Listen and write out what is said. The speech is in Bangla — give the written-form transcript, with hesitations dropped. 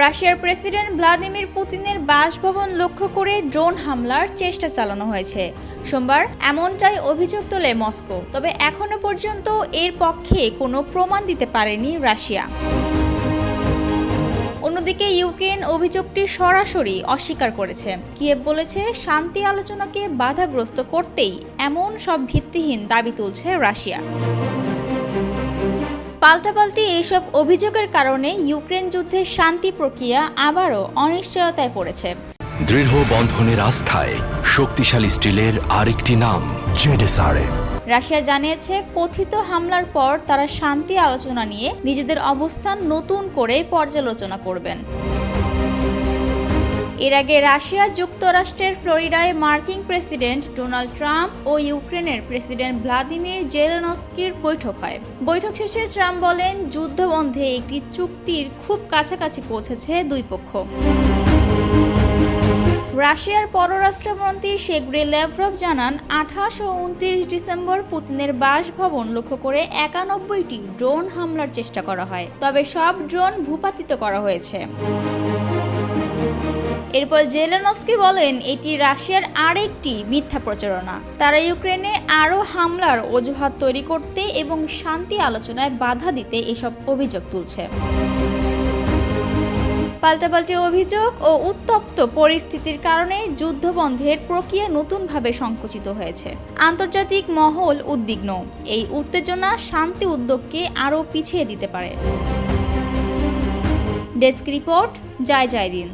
রাশিয়ার প্রেসিডেন্ট ভ্লাদিমির পুতিনের বাসভবন লক্ষ্য করে ড্রোন হামলার চেষ্টা চালানো হয়েছে সোমবার, এমনটাই অভিযোগ তোলে মস্কো। তবে এখনো পর্যন্ত এর পক্ষে কোনো প্রমাণ দিতে পারেনি রাশিয়া। অন্যদিকে ইউক্রেন অভিযোগটি সরাসরি অস্বীকার করেছে। কিয়েভ বলেছে, শান্তি আলোচনাকে বাধাগ্রস্ত করতেই এমন সব ভিত্তিহীন দাবি তুলছে রাশিয়া। পাল্টাপাল্টি এইসব অভিযোগের কারণে ইউক্রেন যুদ্ধের শান্তি প্রক্রিয়া আবারও অনিশ্চয়তায় পড়েছে। দৃঢ় বন্ধনের আস্থায় শক্তিশালী স্টিলের আরেকটি নাম জেডএসআরএম। রাশিয়া জানিয়েছে, কথিত হামলার পর তারা শান্তি আলোচনা নিয়ে নিজেদের অবস্থান নতুন করে পর্যালোচনা করবেন। এর আগে রাশিয়া যুক্তরাষ্ট্রের ফ্লোরিডায় মার্কিন প্রেসিডেন্ট ডোনাল্ড ট্রাম্প ও ইউক্রেনের প্রেসিডেন্ট ভ্লাদিমির জেলেনস্কির বৈঠক হয়। বৈঠক শেষে ট্রাম্প বলেন, যুদ্ধবন্ধে একটি চুক্তির খুব কাছাকাছি পৌঁছেছে দুই পক্ষ। রাশিয়ার পররাষ্ট্রমন্ত্রী সের্গেই ল্যাভরভ জানান, 28 ও 29 ডিসেম্বর পুতিনের বাসভবন লক্ষ্য করে 91টি ড্রোন হামলার চেষ্টা করা হয়, তবে সব ড্রোন ভূপাতিত করা হয়েছে। এরপর জেলেনস্কি বলেন, এটি রাশিয়ার আরেকটি মিথ্যা প্রচারণা। তারা ইউক্রেনে আরও হামলার অজুহাত তৈরি করতে এবং শান্তি আলোচনায় বাধা দিতে এসব অভিযোগ তুলছে। পাল্টাপাল্টি অভিযোগ ও উত্তপ্ত পরিস্থিতির কারণে যুদ্ধবন্ধের প্রক্রিয়া নতুনভাবে সংকুচিত হয়েছে। আন্তর্জাতিক মহল উদ্বিগ্ন। এই উত্তেজনা শান্তি উদ্যোগকে আরও পিছিয়ে দিতে পারে। ডেস্ক রিপোর্ট, জয় দিন।